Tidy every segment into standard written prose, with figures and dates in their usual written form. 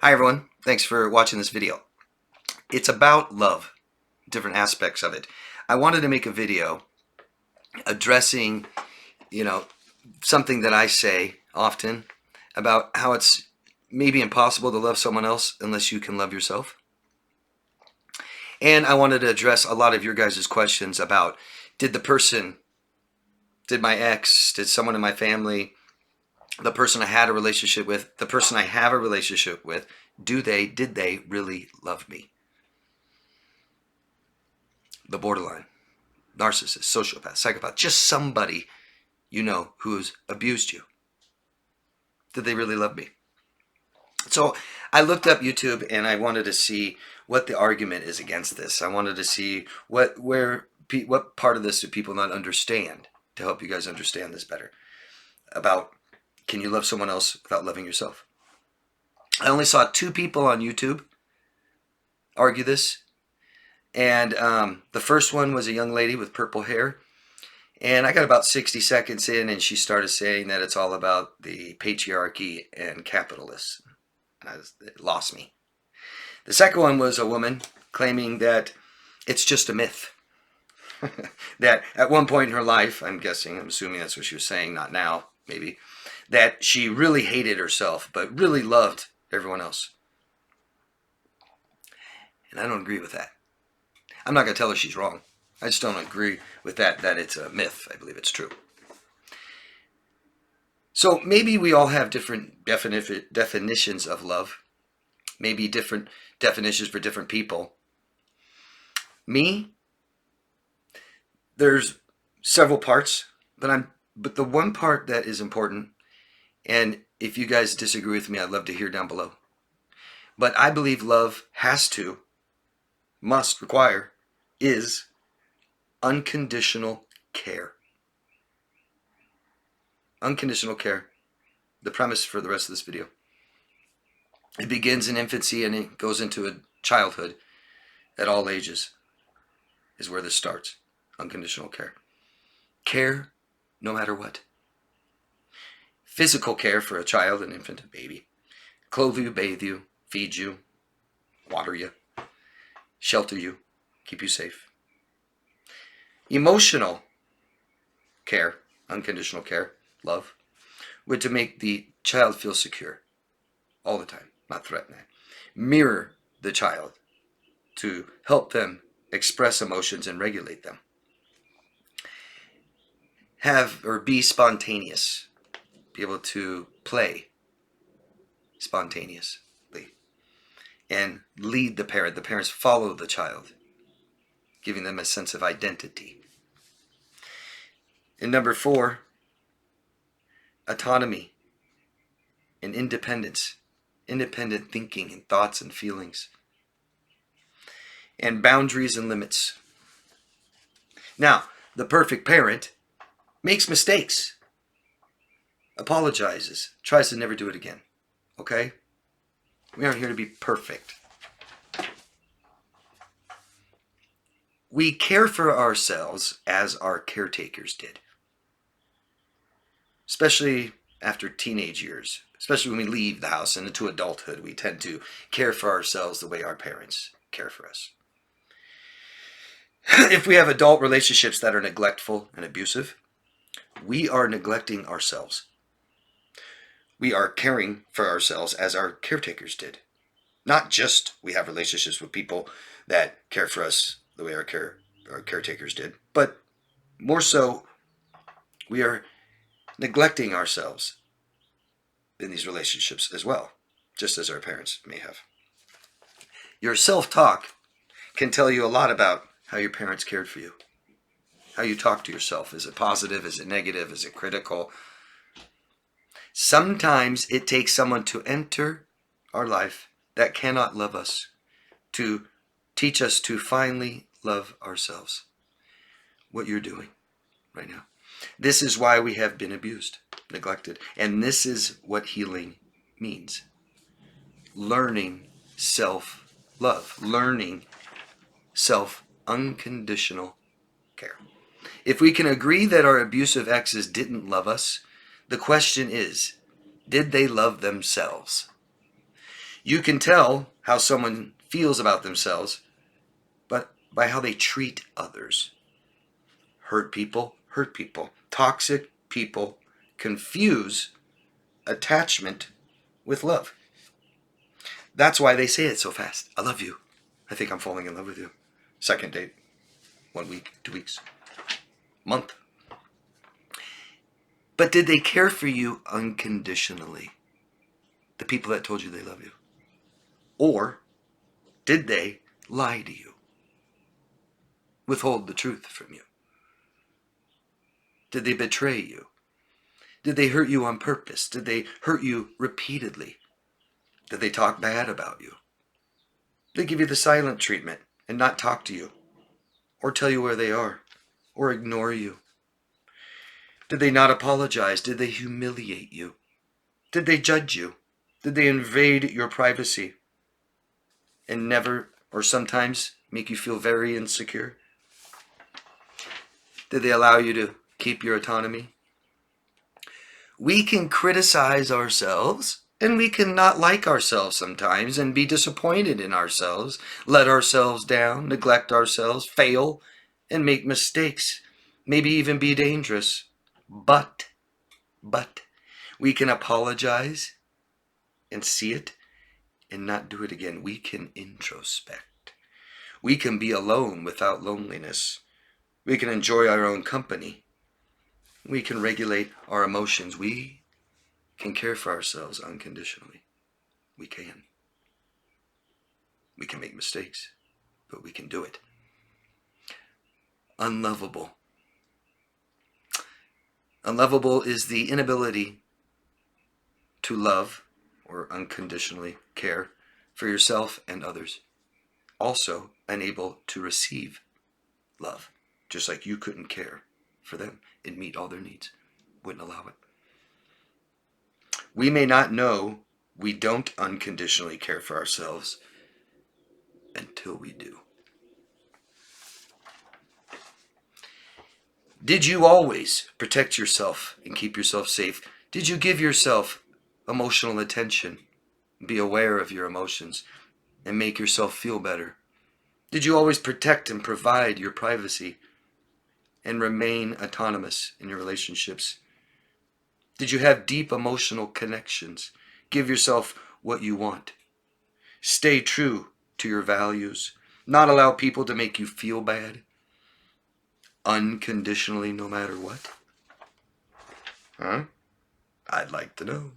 Hi everyone, thanks for watching this video. It's about love, different aspects of it. I wanted to make a video addressing, something that I say often about how it's maybe impossible to love someone else unless you can love yourself. And I wanted to address a lot of your guys' questions about, did my ex, did someone in my family, the person I had a relationship with, the person I have a relationship with, did they really love me? The borderline, narcissist, sociopath, psychopath, just somebody who's abused you. Did they really love me? So I looked up YouTube and I wanted to see what the argument is against this. I wanted to see what part of this do people not understand, to help you guys understand this better. About, can you love someone else without loving yourself? I only saw 2 people on YouTube argue this. And the first one was a young lady with purple hair. And I got about 60 seconds in and she started saying that it's all about the patriarchy and capitalists. And it lost me. The second one was a woman claiming that it's just a myth. That at one point in her life, I'm assuming that's what she was saying, not now, maybe, that she really hated herself, but really loved everyone else. And I don't agree with that. I'm not going to tell her she's wrong. I just don't agree with that it's a myth. I believe it's true. So maybe we all have different definitions of love. Maybe different definitions for different people. Me, there's several parts, but the one part that is important, and if you guys disagree with me, I'd love to hear down below. But I believe love must require, is unconditional care. Unconditional care. The premise for the rest of this video. It begins in infancy and it goes into a childhood at all ages is where this starts. Unconditional care. Care no matter what. Physical care for a child, an infant, a baby. Clothe you, bathe you, feed you, water you, shelter you, keep you safe. Emotional care, unconditional care, love, would to make the child feel secure all the time, not threaten it. Mirror the child to help them express emotions and regulate them. Be spontaneous, be able to play spontaneously, and lead the parent. The parents follow the child, giving them a sense of identity. And number 4, autonomy and independence, independent thinking and thoughts and feelings, and boundaries and limits. Now, the perfect parent makes mistakes, apologizes, tries to never do it again. Okay? We aren't here to be perfect. We care for ourselves as our caretakers did. Especially after teenage years. Especially when we leave the house and into adulthood, we tend to care for ourselves the way our parents care for us. If we have adult relationships that are neglectful and abusive, we are neglecting ourselves. We are caring for ourselves as our caretakers did. Not just we have relationships with people that care for us the way our caretakers did, but more so, we are neglecting ourselves in these relationships as well, just as our parents may have. Your self-talk can tell you a lot about how your parents cared for you. How you talk to yourself. Is it positive? Is it negative? Is it critical? Sometimes it takes someone to enter our life that cannot love us to teach us to finally love ourselves. What you're doing right now. This is why we have been abused, neglected. And this is what healing means. Learning self-love. Learning unconditional care. If we can agree that our abusive exes didn't love us, the question is, did they love themselves? You can tell how someone feels about themselves, but by how they treat others. Hurt people hurt people. Toxic people confuse attachment with love. That's why they say it so fast. I love you. I think I'm falling in love with you. Second date. 1 week, 2 weeks, month. But did they care for you unconditionally? The people that told you they love you? Or did they lie to you? Withhold the truth from you? Did they betray you? Did they hurt you on purpose? Did they hurt you repeatedly? Did they talk bad about you? Did they give you the silent treatment and not talk to you? Or tell you where they are? Or ignore you? Did they not apologize? Did they humiliate you? Did they judge you? Did they invade your privacy and never, or sometimes, make you feel very insecure? Did they allow you to keep your autonomy? We can criticize ourselves, and we can not like ourselves sometimes and be disappointed in ourselves, let ourselves down, neglect ourselves, fail, and make mistakes, maybe even be dangerous. But we can apologize and see it and not do it again. We can introspect. We can be alone without loneliness. We can enjoy our own company. We can regulate our emotions. We can care for ourselves unconditionally. We can. We can make mistakes, but we can do it. Unlovable. Unlovable is the inability to love or unconditionally care for yourself and others. Also unable to receive love, just like you couldn't care for them and meet all their needs. Wouldn't allow it. We may not know we don't unconditionally care for ourselves until we do. Did you always protect yourself and keep yourself safe? Did you give yourself emotional attention? Be aware of your emotions and make yourself feel better? Did you always protect and provide your privacy and remain autonomous in your relationships? Did you have deep emotional connections? Give yourself what you want. Stay true to your values. Not allow people to make you feel bad. Unconditionally, no matter what. Huh? I'd like to know.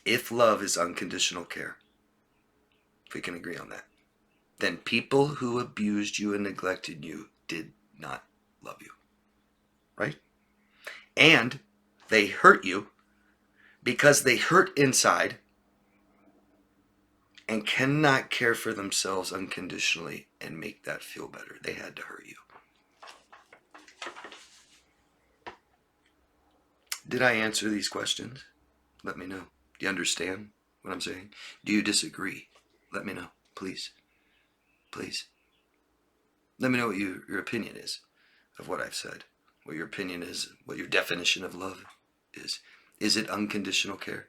If love is unconditional care, if we can agree on that, then people who abused you and neglected you did not love you. Right? And they hurt you because they hurt inside and cannot care for themselves unconditionally and make that feel better. They had to hurt you. Did I answer these questions? Let me know. Do you understand what I'm saying? Do you disagree? Let me know, please. Please. Let me know what your opinion is of what I've said. What your opinion is, what your definition of love is. Is it unconditional care?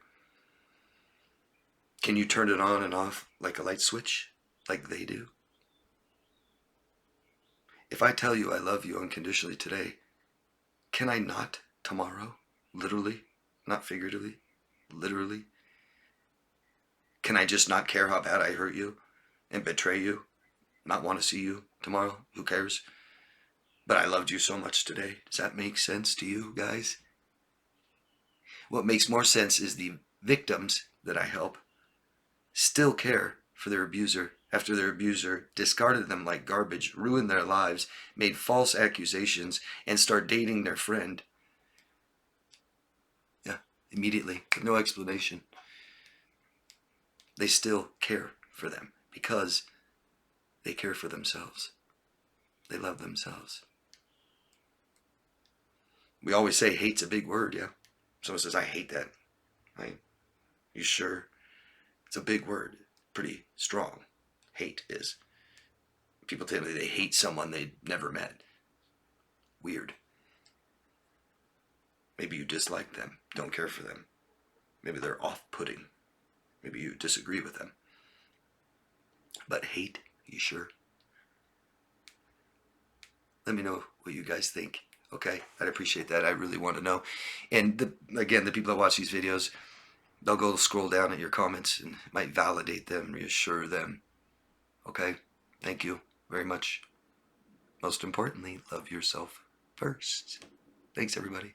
Can you turn it on and off like a light switch, like they do? If I tell you I love you unconditionally today, can I not tomorrow? Literally, not figuratively, literally. Can I just not care how bad I hurt you and betray you? Not want to see you tomorrow? Who cares? But I loved you so much today. Does that make sense to you guys? What makes more sense is the victims that I help still care for their abuser after their abuser discarded them like garbage, ruined their lives, made false accusations, and start dating their friend. Yeah, immediately, with no explanation. They still care for them because they care for themselves. They love themselves. We always say hate's a big word, yeah? Someone says, I hate that. Right? You sure? It's a big word. Pretty strong. Hate is. People tell me they hate someone they never met. Weird. Maybe you dislike them, don't care for them. Maybe they're off-putting. Maybe you disagree with them. But hate, you sure? Let me know what you guys think. Okay, I'd appreciate that. I really want to know. And again, the people that watch these videos, they'll go scroll down at your comments and it might validate them, reassure them. Okay, thank you very much. Most importantly, love yourself first. Thanks, everybody.